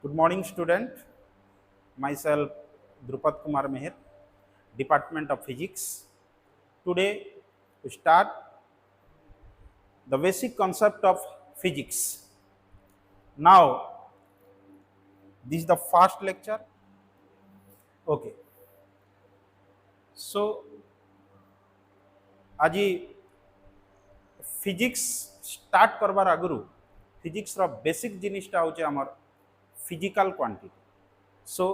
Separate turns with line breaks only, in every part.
Good morning, student. Myself, Drupad Kumar Meher, Department of Physics. Today, we start the basic concept of physics. Now, this is the first lecture. Okay. So, आज physics start करबार आगु physics रो basic जिनिसटा होचे हमर physical quantity. So,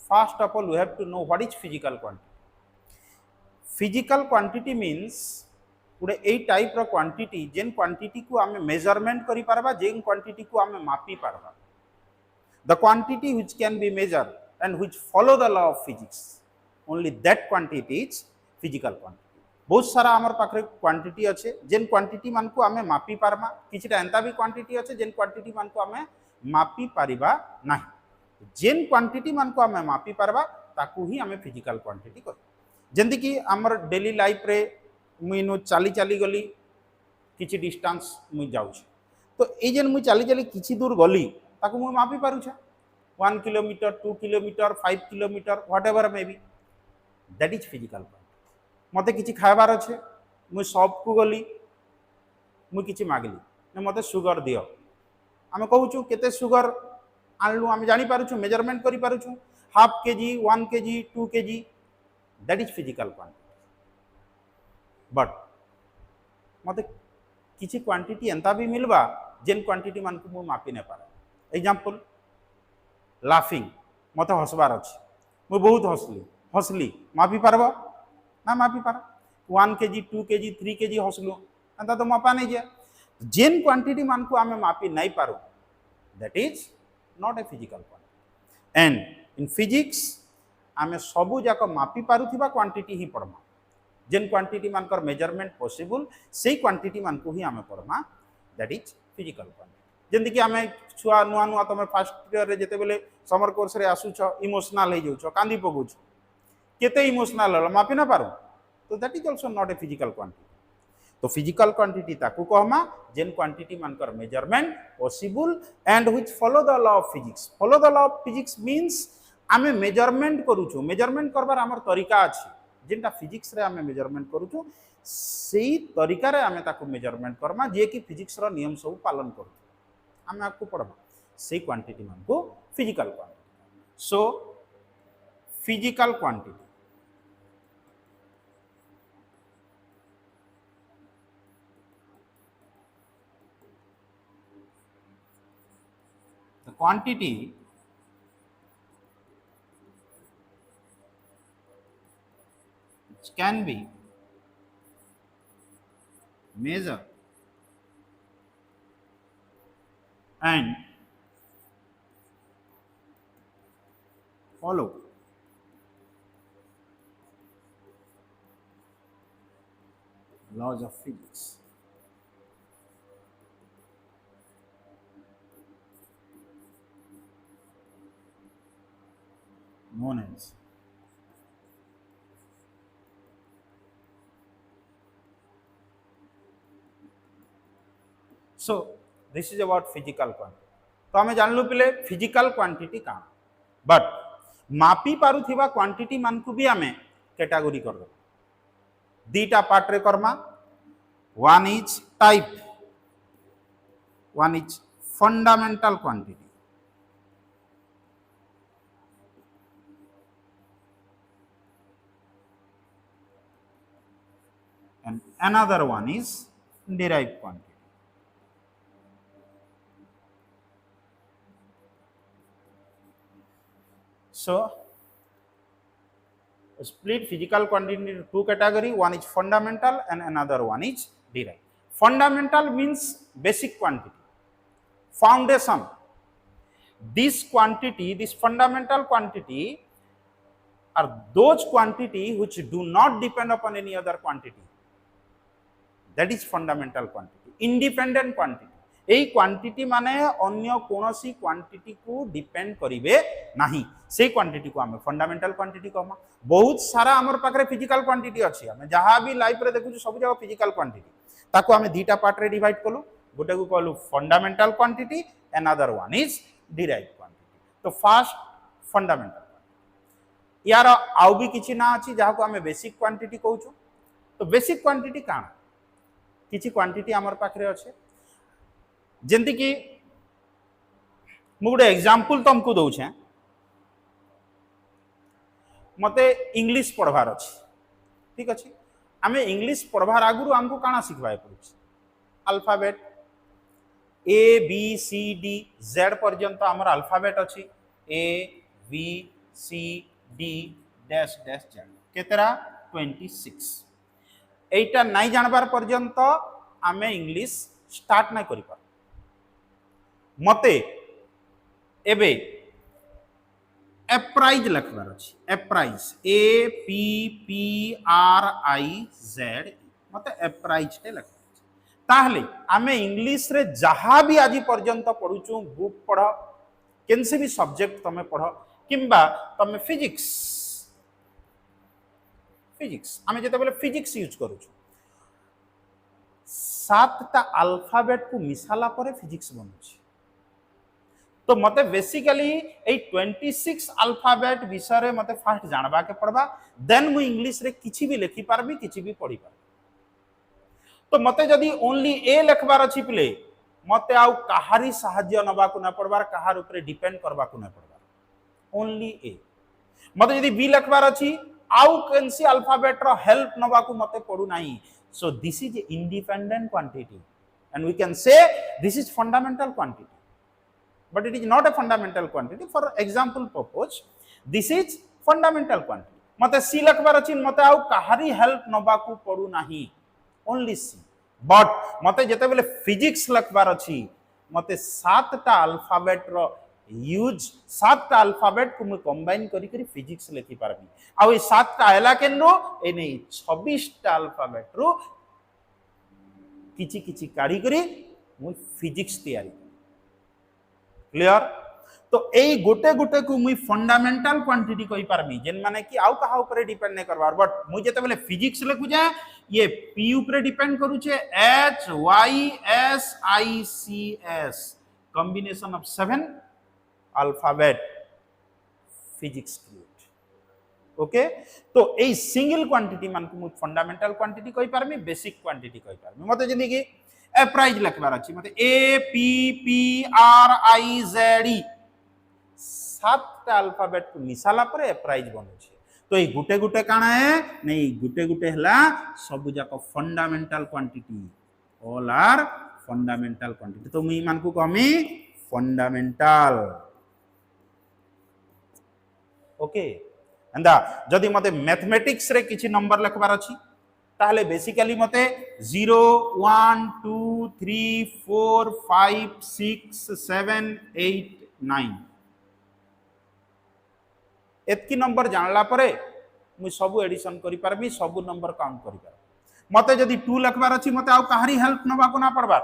first of all, we have to know what is physical quantity. Physical quantity means गोटे ए type रो quantity जेन quantity को आमे measurement करि पारबा जेन quantity को आमे मापी पारबा. The quantity which can be measured and which follow the law of physics, only that quantity is physical quantity. बहुत सारा आमर पाखरे क्वांटिटी अच्छे जेन क्वांटिटी मान को आमे मापी पारमा, किछिटा एंता भी क्वांटिटी अच्छे जेन क्वांटिटी मान को आमे मापी पारिबा नाही. जेन क्वांटिटी मान को आमे मापी पारबा ताकू ही आमे फिजिकल क्वांटिटी कह. जेंति कि आमर डेली लाइफ रे मुइनो चाली चाली गली किछि डिस्टेंस मुई जाउछ, तो ए जेन मुई चाली चाली किछि दूर गली ताकू मुई मापी पारुछ. 1 kilometre, 2 kilometre, 5 kilometre, whatever may be, that is physical quantity. मते किछि खाइबार अच्छे मुई शॉप को गली मुई किछि मागली ने मते सुगर दियो, आमे कहूछु केते सुगर आनलु आमे जानि पारुछु, मेजरमेंट करि पारुछु. Half KG, 1 KG, 2 KG, that is physical quantity. But मते किछि क्वांटिटी एंता भी मिलबा जेन क्वांटिटी मान को मु मापी ने पारे. एग्जांपल, लाफिंग, मते हसबार अछि, मु बहुत हसली मापी पारबो ना मापी पार. 1 केजी, 2 केजी, 3 केजी हसलु एंता तो मापा नहीं जे. जेन क्वांटिटी मान को आमे मापी नहीं पारो, that is not a physical quantity. And in physics आमे सबु जाक मापी पारुथिबा क्वांटिटी ही पड़मा. जेन क्वांटिटी मान कर मेजरमेंट पॉसिबल से क्वांटिटी मान को ही आमे पड़मा, दैट इज फिजिकल क्वांटिटी. जेंति कि आमे छुआ नुआ नुआ तमे फर्स्ट ईयर रे जेते बेले समर कोर्स रे आसुछ, इमोशनल हे जाउछ, कांदी पगुछ, केते इमोशनल हल मापी ना पारो, तो that is also not a physical quantity. तो फिजिकल क्वांटिटी ताकू कहमा जेन क्वांटिटी मान कर measurement possible and which follow the law of physics. Follow the law of physics means आमे मेजरमेंट करूछु, मेजरमेंट करबार हमर तरीका अछि जेनटा फिजिक्स रे आमे मेजरमेंट करूछु, सेही तरीका रे आमे ताकू मेजरमेंट करमा जे कि फिजिक्स रो नियम सब पालन करू. आमे आपको पढबा सेही क्वांटिटी मान को physical quantity. So physical quantity the quantity which can be measured and follow laws of physics. Known as so this is about physical quantity. तो आमे जानलु पिले फिजिकल क्वांटिटी का, बट मापी पारुथिबा क्वांटिटी मान को भी आमे कैटेगरी कर दो. दीटा पार्ट रे Karma. One is type, one is fundamental quantity, and another one is derived quantity. So, split physical quantity into two category, one is fundamental and another one is derived. Fundamental means basic quantity, foundation. This quantity, this fundamental quantity are those quantity which do not depend upon any other quantity. That is fundamental quantity. Independent quantity. এই quantity माने अन्य कोनोसी quantity को depend करिवे नाही, से quantity को हमें फंडामेंटल क्वांटिटी कहमा. बहुत सारा हमर पाखरे फिजिकल क्वांटिटी अछि, हमें जहां भी लाइफ रे देखु सब जगह फिजिकल क्वांटिटी, ताको हमें दीटा पार्ट रे डिवाइड कलु. गोटे को कहलु fundamental quantity, another one is derived quantity. तो फास्ट फंडामेंटल यार आउ भी किछि ना अछि जहा को हमें बेसिक क्वांटिटी कहउछु तो बेसिक क्वांटिटी काना किछि क्वांटिटी हमर पाखरे अछि जेंति कि मु गोटे एग्जांपल तुमको दउछे मते इंग्लिश पढ़वार अछि ठीक अछि आमे इंग्लिश पढ़वार आगुरु हमको काना सिखबाय पड़ुछि alphabet A B C D Z पर्यंत हमर अल्फाबेट अछि A B C D dash dash Z केतरा 26 एटा नाही जानबार पर्यंत आमे इंग्लिश स्टार्ट नाही करि पार मते एबे एप्राइज लिखबार अछि apprize A P P R I Z मते एप्राइज टे लिख ताहले आमे इंग्लिश रे जहा भी आज पर्यंत पढुचु बुक पढ़ केनसे भी सब्जेक्ट तमे पढ़ किंबा तमे फिजिक्स आमे जेते बेले फिजिक्स यूज करूछु सातटा अल्फाबेट को मिसाला परे फिजिक्स बनुछि तो मते बेसिकली ए 26 अल्फाबेट विषय रे मते फास्ट जानबा के पड़बा देन मु इंग्लिश रे किछि भी लिखि पारबी किछि भी पढ़ी पारबी तो मते जदी ओनली ए लिखबार अछि प्ले मते आउ कहारी सहाय्य नबा को न पड़बार कहार ऊपर डिपेंड करबा को न पड़बार ओनली ए मते जदी बी लिखबार अछि आउ केनसी अल्फाबेट रो हेल्प नबा को मते पड़ू नाही so this is independent quantity and we can say this is fundamental quantity but it is not a fundamental quantity for example purpose this is fundamental quantity मते सी लिखबार अछि मते आउ कहारी हेल्प नबा को पड़ू नाही ओनली सी बट मते जेते बेले फिजिक्स लिखबार अछि मते सातटा अल्फाबेट रो यूज सातटा अल्फाबेट को मु कंबाइन करी करी फिजिक्स लिखि पारबी आ ए सातटा एला केनरो ए नै 26 टा अल्फाबेट रो किछि किछि काढी करी मु फिजिक्स तैयारी क्लियर तो एई गोटे गोटे को मुई फंडामेंटल क्वांटिटी कहि पारमी जेन माने कि आउ कहा ऊपर डिपेंड नै करबार बट मुई जेते बेले फिजिक्स लिखु जाय ये पी ऊपर डिपेंड करू छे H Y S I C S combination of 7 alphabet physics create okay तो एई सिंगल क्वांटिटी मान को मुई फंडामेंटल क्वांटिटी कहि पारमी बेसिक क्वांटिटी कहि पारमी मते जेनी कि एप्राइज लिखबार अछि मते A P P R I Z E सातटा अल्फाबेट को मिसाला पर एप्राइज बनु छै तो ए गुटे गुटे काना है नै गुटे गुटे हला सब जाको fundamental quantity all are fundamental quantity तो मी मान को कमी फंडामेंटल ओके एंदा जदी मते मैथमेटिक्स रे किछि नंबर लिखबार अछि ताहले बेसिकली मते 0 1 2 3 4 5 6 7 8 9 एतकी नंबर जानला परे मु सब एडिशन करि पारबी सब नंबर काउंट करि पारबी मते जदी 2 लिखबार अछि मते आउ कहारी हेल्प नबा को ना पड़बार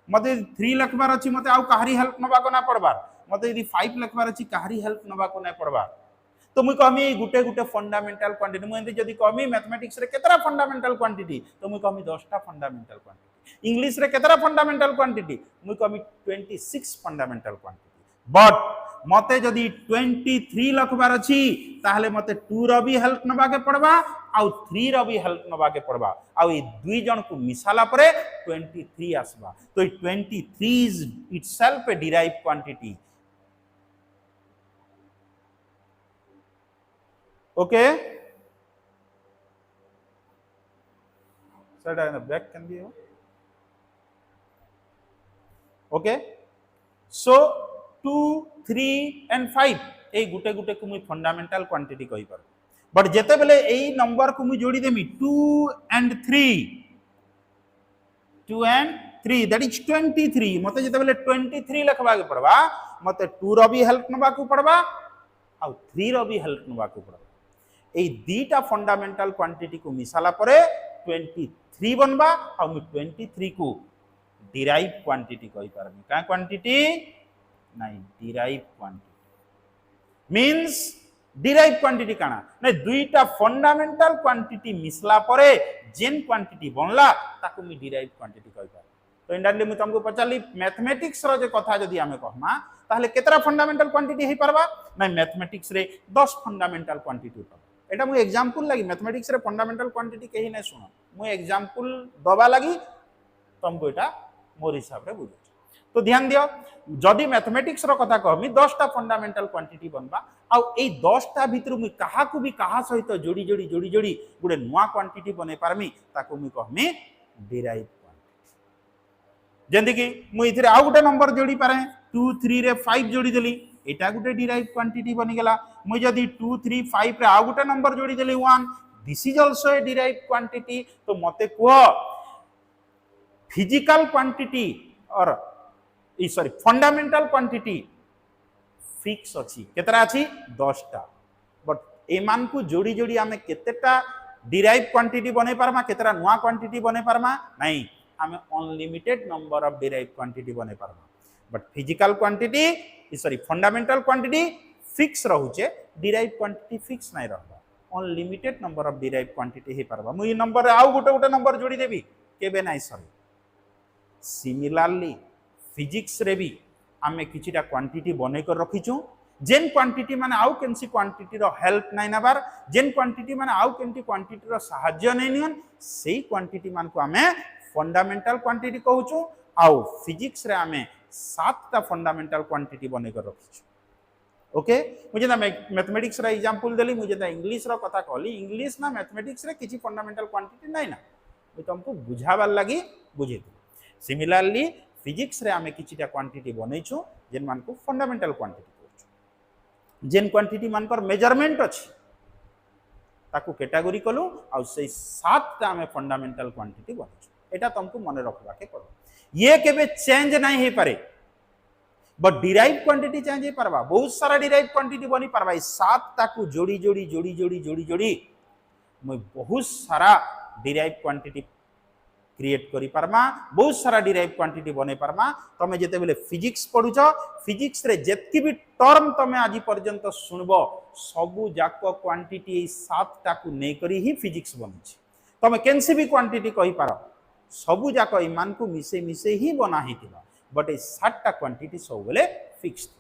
मते 3 लिखबार अछि मते आउ कहारी हेल्प नबा को ना पड़बार मते यदि 5 लिखबार अछि कहारी हेल्प नबा को ना पड़बार तो मुई कमी गुटे गुटे फंडामेंटल क्वांटिटी मु एंती जदी कमी मैथमेटिक्स रे केतरा फंडामेंटल क्वांटिटी तो मुई कमी 10 टा फंडामेंटल क्वांटिटी इंग्लिश रे केतरा फंडामेंटल क्वांटिटी मुई कमी 26 फंडामेंटल क्वांटिटी बट मते जदी 23 लिखबार अछि ताहले मते 2 रो भी हेल्प नबा के पड़बा आ 3 रो भी हेल्प नबा के पड़बा आ ए दुई जन को मिसाला परे 23 आसबा तो 23 is itself A derive quantity okay so in the back can be okay so 2 3 and 5 ए गुटे गुटे को मुई फंडामेंटल क्वांटिटी कहि पर बट जेते बेले एई नंबर को मुई जोड़ी देमी 2 and 3 that is 23 मते जेते बेले 23 लिखबा के पड़बा मते 2 रो भी हेल्प नबा को पड़बा आ 3 रो भी हेल्प नबा को पड़बा ए दीटा फंडामेंटल क्वांटिटी को मिसाला परे 23 बनबा आ मु 23 को डिराइव क्वांटिटी कहि पारबी का क्वांटिटी नाही derive quantity means derive quantity काना नै दुईटा फंडामेंटल क्वांटिटी मिसला परे जेन क्वांटिटी बनला ताको मी डिराइव क्वांटिटी कहि पार तो इंडायरेक्टली मुझे तुमको पचारि मैथमेटिक्स रो जे कथा जदी आमे कहमा ताहले केतरा फंडामेंटल क्वांटिटी हे परबा ना मैथमेटिक्स रे 10 फंडामेंटल क्वांटिटी परबा एटा मु एग्जांपल लागि मैथमेटिक्स रे फंडामेंटल क्वांटिटी केही नै सुनो मु एग्जांपल दबा लागि तुमको एटा मोर हिसाब रे बुझो तो ध्यान दियो जदी मैथमेटिक्स रो कथा कहमी 10 टा फंडामेंटल क्वांटिटी बनबा आ ए 10 टा भितर मु काहा को भी काहा सहित जोड़ी जोड़ी जोड़ी जोड़ी गुडे नुवा क्वांटिटी बने पारमी ताको मु कहमी डिराइव क्वांटिटी जेंति कि मु इथिरे आ गुटे नंबर जोड़ी पारे 2 3 रे 5 जोड़ी देली एटा गुटे डिराइव क्वांटिटी बनि गेला मु जदी 2 3 5 रे आ गुटे नंबर जोड़ी देली 1 this is also a derive quantity तो मते को फिजिकल क्वांटिटी और सॉरी फंडामेंटल क्वांटिटी फिक्स अच्छी केतरा अच्छी 10 टा बट एमान को जोड़ी जोड़ी आमे केतेटा डिराइव क्वांटिटी बने पारमा केतरा नुवा क्वांटिटी बने पारमा नहीं आमे unlimited number of derive quantity बने पारमा but physical quantity sorry fundamental quantity fix रहउचे डिराइव क्वांटिटी फिक्स नहीं रहबा unlimited number of derive quantity हे पारबा मु ई नंबर आउ गोटे गोटे नंबर जोड़ी देबी केबे नहीं सरी सिमिलरली फिजिक्स रे भी आमे किछिटा क्वांटिटी बने कर रखिछु जेन क्वांटिटी माने आउ केनसी क्वांटिटी रो हेल्प नै नबार जेन क्वांटिटी माने आउ केनटी क्वांटिटी रो सहाय्य नै नियन सेही क्वांटिटी मान को आमे फंडामेंटल क्वांटिटी कहूछु आउ फिजिक्स रे आमे 7 टा फंडामेंटल क्वांटिटी बने कर रखिछु ओके मुझे ना मैथमेटिक्स रा एग्जांपल देली मुझे ना इंग्लिश रो कथा कहली इंग्लिश ना मैथमेटिक्स रे किछि फंडामेंटल क्वांटिटी नै ना मु तुमको बुझाबार लागि बुझेतु सिमिलरली फिजिक्स रे आमे किछिटा क्वांटिटी बनैछु जेन मान को फंडामेंटल क्वांटिटी कहूछु जेन क्वांटिटी मान कर मेजरमेंट अछि ताकू कैटेगरी कलु आ से 7 टा आमे फंडामेंटल क्वांटिटी बनैछु एटा तुमको मने रखबा के पड़ो ये केबे चेंज नहीं हे पारे बट डिराइव क्वांटिटी चेंज हे परबा बहुत सारा डिराइव क्वांटिटी बनी परबा 7 टा को जोड़ी जोड़ी जोड़ी जोड़ी जोड़ी जोड़ी मैं बहुत सारा डिराइव क्वांटिटी क्रिएट करि पारमा बहुत सारा डिराइव क्वांटिटी बने पारमा तमे जेते बेले फिजिक्स पढुछ फिजिक्स रे जेतकी भी टर्म तमे आजि पर्यंत सुनबो सबु जाक क्वांटिटी 7 टा को नै करी ही फिजिक्स बनिछि तमे केनसी भी क्वांटिटी कहि पारो सबु जाक इमान को मिसे मिसे ही बना हितिबा बट ए 7 टा क्वांटिटी सब बेले फिक्स्ड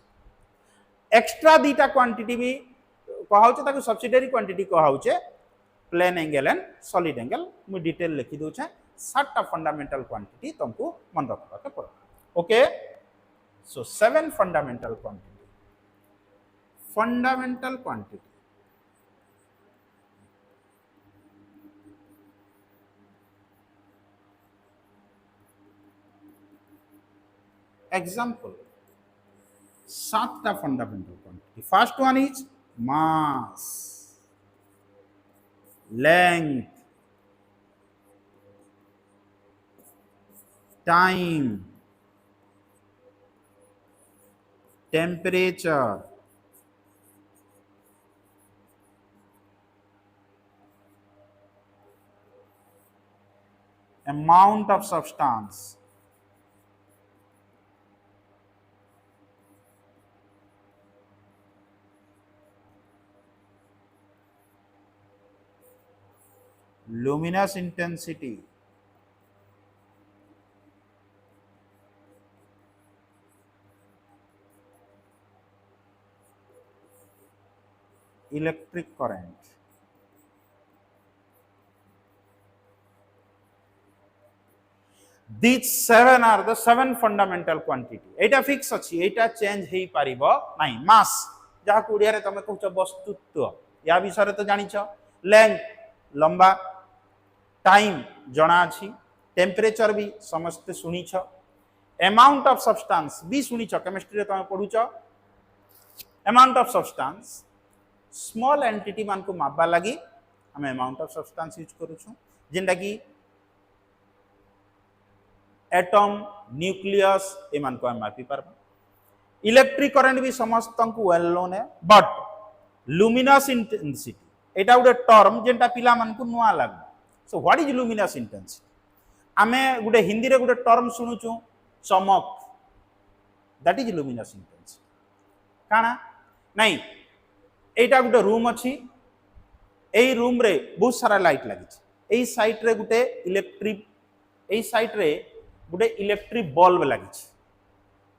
एक्स्ट्रा दीटा क्वांटिटी भी कहाउचे ताको सब्सिडियरी क्वांटिटी कहाउचे plane angle and solid angle मु डिटेल लिखि दोछे 7 टा फंडामेंटल क्वांटिटी तुमको मन रखबा के पड़ो okay so 7 fundamental quantity example 7 टा fundamental quantity first one is mass length time temperature amount of substance luminous intensity electric current these 7 are the 7 fundamental quantity Etah fix अछि एटा चेंज हेई पारिबो नाही मास जहा को उडिया रे तमे कहउछ वस्तुत्व या विषय रे तो जानिछ लेंथ लंबा टाइम जणा अछि टेम्परेचर भी समस्त सुनिछ अमाउंट ऑफ सब्सटेंस भी सुनिछ केमिस्ट्री रे तमे पढुछ amount of substance small entity मान को मापबा लगी हम अमाउंट ऑफ सब्सटेंस यूज करूछु जेंटा कि एटम न्यूक्लियस ए मान को हम मापी परबा इलेक्ट्रिक करंट भी समस्त को वेल नोन है but luminous intensity Etah Gute term जेंटा पिला मान को नुआ लागो so what is luminous intensity आमे गुटे हिंदी रे गुटे टर्म सुनुछु चमक दैट इज लुमिनस इंटेंसिटी काना नहीं एटा गुटे रूम अछि एई रूम रे बहुत सारा लाइट लागि एई साइड रे गुटे इलेक्ट्रिक एई साइड रे गोटे इलेक्ट्रिक बल्ब लगी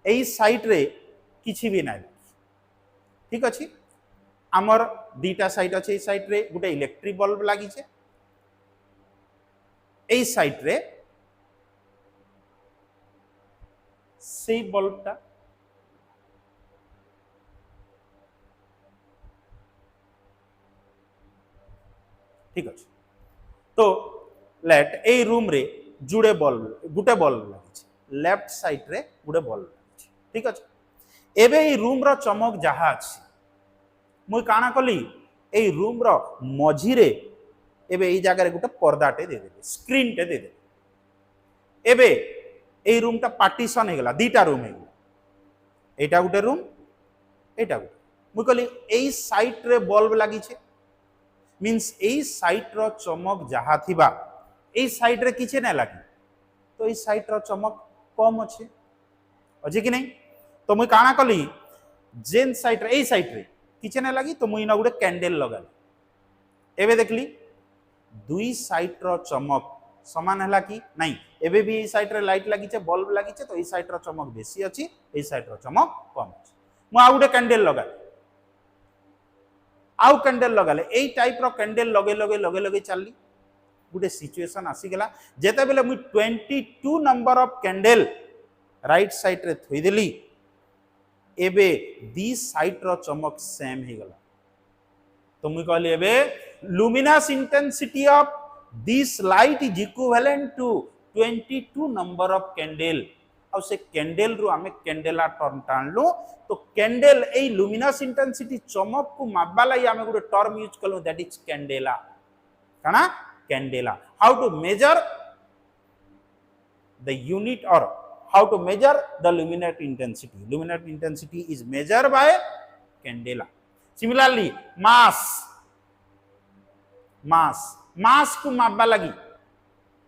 यही साइट रे किछि भी ना ठीक अच्छे आमर दीटा साइट अच्छे साइट रे गोटे इलेक्ट्रिक बल्ब लगी यही साइट रे से बल्बटा ठीक अच्छे तो लेट ए रूम रे जुड़े बल्ब गुटे बल्ब लगी लेफ्ट साइड रे गुटे बल्ब लगी ठीक अच्छे एबे ए रूम रो चमक जहा अछि मुई काना कली ए रूम रो मझी रे एबे ए जगह रे गुटे पर्दाटे दे देबे स्क्रीन टे दे देबे एबे ए रूम टा पार्टीशन हे गला दीटा रूम हे गला एटा गुटे रूम एटा गुटे मुई कली ए साइड रे बल्ब लगी छे मीन्स यही साइट रो चमक जहा थिबा यही साइट रे किछे ना लगी तो यही साइट रो चमक कम अच्छे अच्छे कि नहीं तो मुई काना कली जेन साइट रे यही साइट रे किछे ना लगी तो मुई ना गुटे कैंडल लगाली एबे देखली दुई साइट रो चमक समान हला कि नहीं एबे भी साइट रे लाइट लगी छे बल्ब लगी छे तो यही साइट रो चमक बेसी अछि यही साइट रो चमक कम अछि मु आ गुटे कैंडल लगाली आउ कैंडल लगाले एई टाइप रो कैंडल लगे लगे लगे लगे चलली गुटे सिचुएशन आसी गला जेते बेले मु 22 number of candle right side रे थोई देली एबे दी साइड रो चमक सेम हे गला तो मु कहली एबे luminous intensity of this light is equivalent to 22 number of candle और से कैंडल रु आमे कैंडेला टर्म टाणलु तो कैंडल ए लुमिनस इंटेंसिटी चमक को मापबा लागि आमे गुटे टर्म यूज कलु दैट इज कैंडेला काना candela how to measure the unit और how to measure the luminant intensity is measured by candela similarly mass को मापबा लागि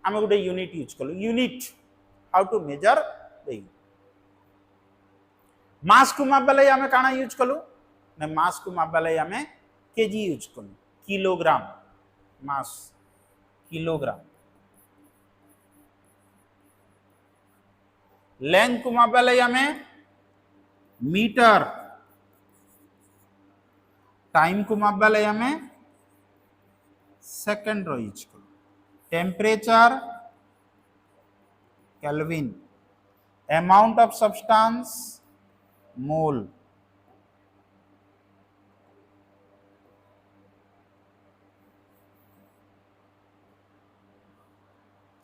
आमे गुटे यूनिट यूज कलु यूनिट हाउ टू मेजर मास को मापबा लागि आमे काना यूज कलु ने मास को मापबा लागि आमे केजी यूज कलु किलोग्राम मास किलोग्राम लेंथ को मापबा लागि आमे मीटर टाइम को मापबा लागि आमे सेकंड रो यूज कलु temperature kelvin amount of substance mole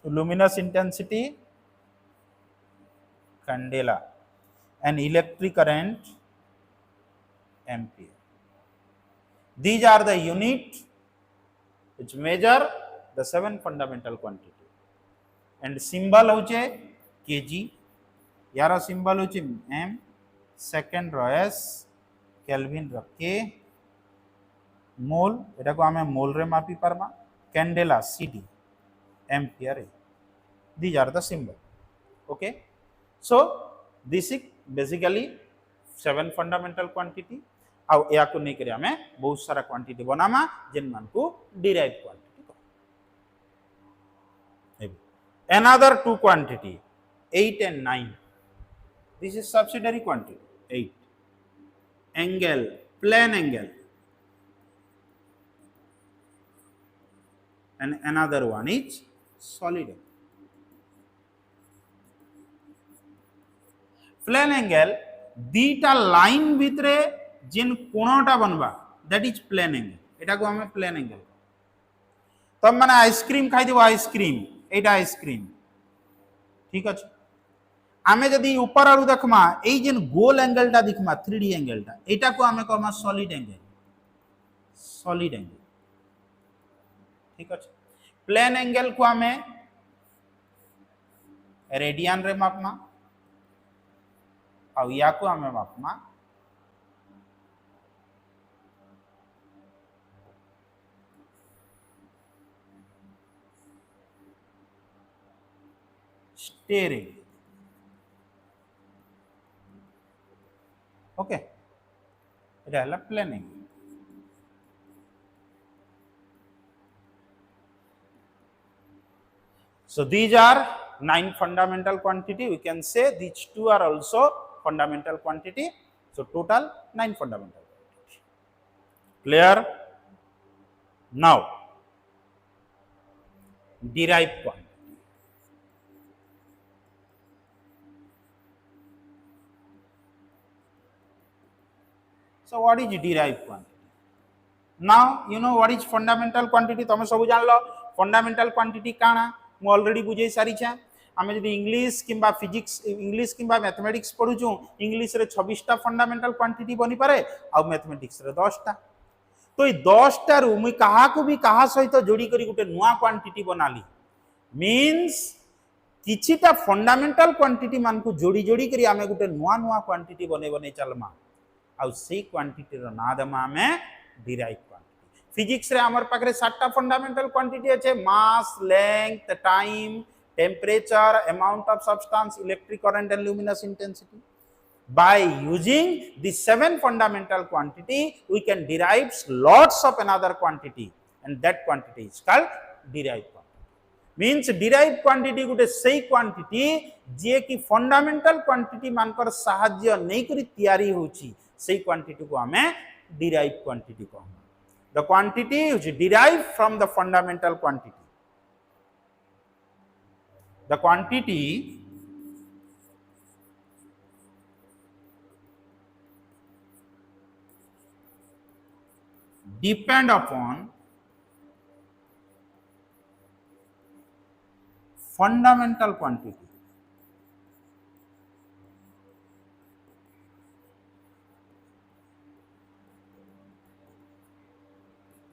luminous intensity candela and electric current ampere these are the unit which measure the 7 fundamental quantity and symbol होचे kg यार symbol होची m second रो s kelvin रो k mole एटा को हमें mole रे मापी परबा candela cd ampere these are the symbol okay so this is basically 7 fundamental quantity आ या को नै करी हमें बहुत सारा क्वांटिटी बनामा जिन मान को derive quantity another two quantity 8 and 9 this is subsidiary quantity 8 angle plane angle and another one is solid angle plane angle दीटा लाइन भितरे जिन कोणटा बनबा दैट इज प्लेन एंगल एटा को हमें प्लेन एंगल तब माने आइसक्रीम खाइ देबो आइसक्रीम एटा आइसक्रीम ठीक अछि आमे जदी ऊपर आरु देखमा ए जिन गोल एंगल टा दिखमा 3D एंगल टा एटा को हमें कहमा सॉलिड एंगल ठीक अछि प्लेन एंगल को हमें रेडियन रे मापमा और या को हमें मापमा स्टेरिंग ओके इटा हला plane angle so these are 9 fundamental quantity. We can say these two are also fundamental quantity. So total 9 fundamental quantity. Clear? Now derived quantity. So what is derived quantity? Now you know what is fundamental quantity. तमे सब जान लो fundamental quantity काना मु already बुझे सारी छे. आमे जदी इंग्लिश किंबा फिजिक्स इंग्लिश किंबा मैथमेटिक्स पढुचू इंग्लिश रे 26 टा फंडामेंटल क्वांटिटी बनी पारे आ मैथमेटिक्स रे 10 टा. तो ये 10 टा रु मुई कहा को भी कहा सहित जोड़ी करी गुटे नुआ क्वांटिटी बनाली. मीन्स किछिटा फंडामेंटल क्वांटिटी मान को जोड़ी जोड़ी करी आमे गुटे नुआ नुआ क्वांटिटी बने बने चलमा आ सेई क्वांटिटी रो ना दमा आमे डिराइव क्वांटिटी. फिजिक्स रे हमर पाखरे 7 टा फंडामेंटल क्वांटिटी अछि. Mass, length, time, temperature, amount of substance, electric current and luminous intensity. By using the 7 fundamental quantity, we can derive lots of another quantity, and that quantity is called derived quantity. Means derived quantity गुटे सही quantity जे कि fundamental quantity मानकर साहाଯ୍य नहीं करी तैयारी होची सही quantity को हमें derived quantity कहूँ. The quantity is derived from the fundamental quantity. The quantity depend upon fundamental quantity.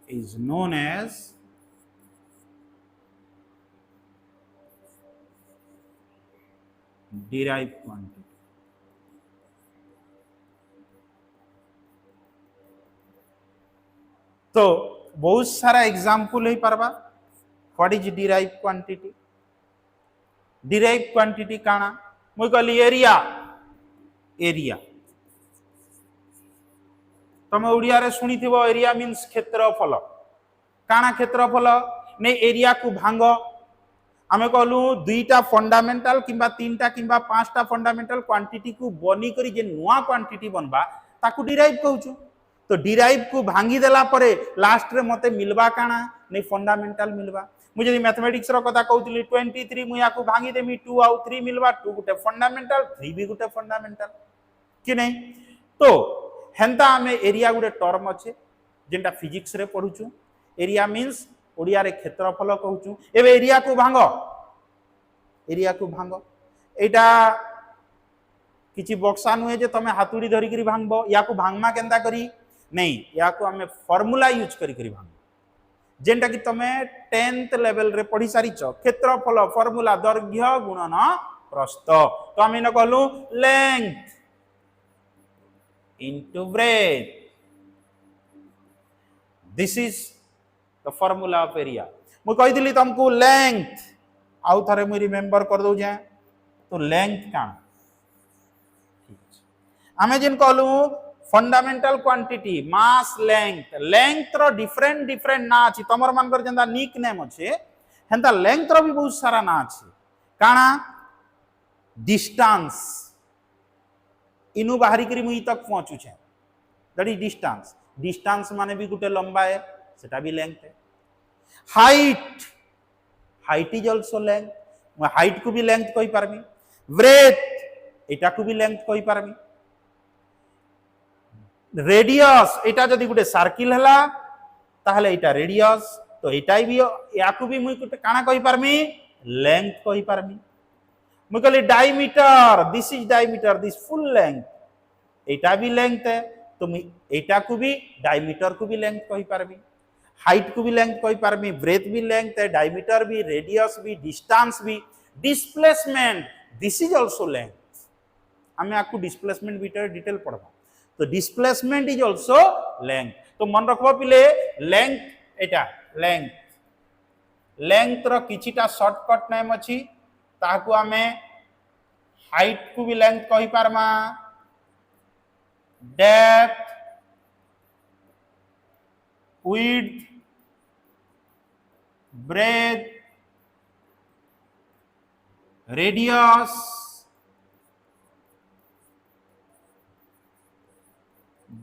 Is known as derived quantity. तो बहुत सारा एग्जाम्पल हो पारबा. What is derive quantity? Derive quantity काना मुई कहली एरिया. एरिया तमे ओडिया रे सुनी थिबो एरिया मींस क्षेत्रफल. काना क्षेत्रफल ने एरिया को भांग आमे कहलु दुईटा फंडामेंटल किंबा तीनटा किंबा पांचटा फंडामेंटल क्वांटिटी को बनी करी जे नुआ क्वांटिटी बनबा ताकू डिराइव कहउछु. तो डिराइव को भांगी देला परे लास्ट रे मते मिलबा काना नै फंडामेंटल मिलबा. मुझे जदी मैथमेटिक्स रो कथा कहउतली 23 मु याकू भांगी देमी 2 आउ 3 मिलबा 2 गुटे फंडामेंटल 3 भी गुटे फंडामेंटल कि नै. तो हेंता हमें एरिया गुटे टर्म अछि जेंटा फिजिक्स रे पढुछु. एरिया मींस ओडिया रे क्षेत्रफल कहउछु. एबे एरिया को भांगो. एरिया को भांगो एटा किछि बक्सा नुहे जे तमे हातुडी धरि करी भांगबो. याकू भांगमा केंदा करी नहीं याकू हमें फॉर्मूला यूज करी करी भांग जेंटा कि तमे 10th लेवल रे पढी सारी छ. क्षेत्रफल फॉर्मूला दैर्घ्य गुणन प्रस्थ. तो हम न कहलु length into breadth. This is the formula of area. मु कहि दिली तुमको लेंथ आउ थारे मु रिमेंबर कर दउ जे. तो लेंथ का हमें जिन कहलु fundamental quantity mass length. Length रो डिफरेंट डिफरेंट ना अछि. तमर मानकर जेंदा निक नेम अछि हेंता लेंथ रो भी बहुत सारा ना अछि. काना डिस्टेंस इनु बाहरी करी मुई तक पहुंचू छे दैट इज डिस्टेंस. डिस्टेंस माने भी गुटे लंबा है सेटा भी लेंथ है. Height height is also length. मैं हाइट को भी लेंथ कहि पारमी. ब्रेथ एटा को भी लेंथ कहि पारमी. रेडियस एटा जदी गुटे सर्किल हला ताहले एटा रेडियस. तो एटा भी याकू भी मुई गुटे काना कहि पारमी लेंथ कहि पारमी. मुई कहली diameter. This is diameter. This full length एटा भी लेंथ है. तो मुई एटा को भी डायमीटर को भी लेंथ कहि पारमी. हाइट को भी लेंथ कहि पारमी. ब्रेथ भी लेंथ है. डायमीटर भी रेडियस भी डिस्टेंस भी. Displacement this is also length. हमें आपको डिस्प्लेसमेंट बिटर डिटेल पढ़बा. तो डिस्प्लेसमेंट इज आल्सो लेंथ. तो मन रखबो पिले लेंथ एटा लेंथ. लेंथ रो किछिटा शॉर्टकट नेम अछि ताकू हमें हाइट को भी लेंथ कहि पारमा. Depth width breadth radius,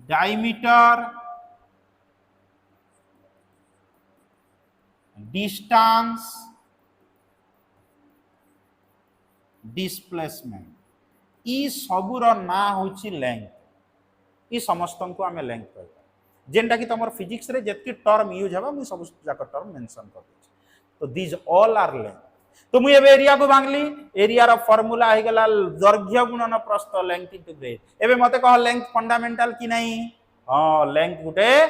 diameter, distance, displacement, ई सबूर ना होची लेंथ। ई समस्त को आम लेंथ कह जेनटा कि तुम फिजिक्स रे जितकी टर्म यूज है मुझे सब जाक टर्म मेंशन कर दूँ। तो दिज ऑल आर लेंथ। तो मुझे एरिया को भांगली, एरिया रो फार्मूला हो गला दैर्घ्य गुणन प्रस्थ लेंथ इनटू ब्रेथ। एबे मते कह लेंथ फंडामेंटल कि नहीं? हां, लेंथ गुटे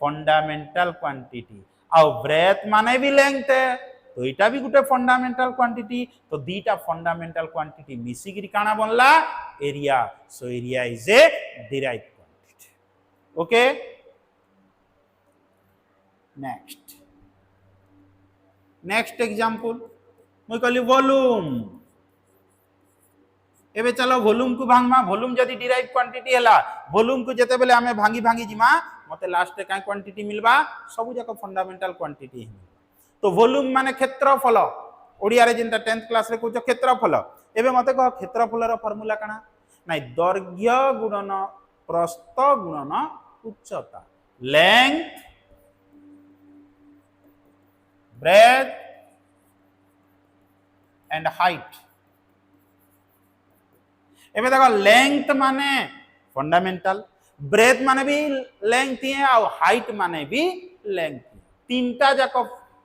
फंडामेंटल क्वांटिटी आ ब्रेथ माने भी लेंथ है, तो इटा भी गुटे फंडामेंटल क्वांटिटी। तो दीटा फंडामेंटल क्वांटिटी मिसिकी काना बनला area. So area is a derived quantity. Okay, next example मुई कहली वॉल्यूम। एबे चलो वॉल्यूम को भांगमा। वॉल्यूम जदी डिराइव्ड क्वांटिटी हला, वॉल्यूम को जेते बेले हमें भांगी भांगी जिमा मते लास्ट का क्वांटिटी मिलबा सब जाक फंडामेंटल क्वांटिटी है। तो वॉल्यूम माने क्षेत्रफल, ओडिया रे जेंटा 10th क्लास रे कहजो क्षेत्रफल। एबे मते कह क्षेत्रफल रो फार्मूला काना? नाही, दैर्घ्य गुणन प्रस्थ गुणन उच्चता। Length, breadth and height। एबे देखो लेंथ माने फंडामेंटल, ब्रेथ माने भी लेंथ ही है और हाइट माने भी लेंथ। तीनटा जाक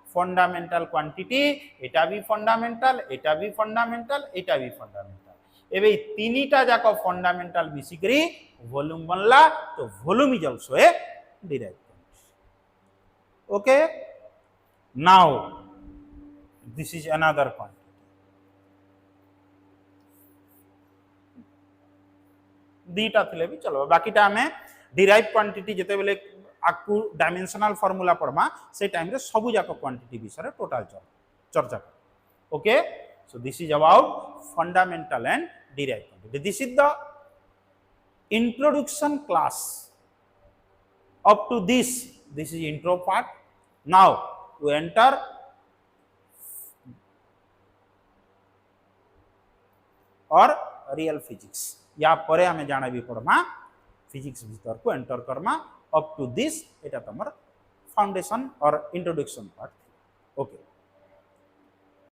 फंडामेंटल क्वांटिटी, एटा भी फंडामेंटल, एटा भी फंडामेंटल, एटा भी फंडामेंटल। एबे तीनटा जाक फंडामेंटल मिसिकरी वॉल्यूम बनला। तो volume is also a derived quantity. Okay, now this is another quantity। दीटा थिले भी चलो, बाकीटा हमें डिराइव क्वांटिटी जेते बेले आकु डायमेंशनल फार्मूला पढ़मा से टाइम रे सबु जाक क्वांटिटी विषय टोटल चर्चा कर। Okay, so this is about fundamental and derive quantity. This is the introduction class. Up to this is intro part. Now we enter our real physics. या परे हमें जाना भी पड़मा फिजिक्स भीतर को एंटर करमा। अप टू दिस एटा तमर फाउंडेशन और इंट्रोडक्शन पार्ट। ओके।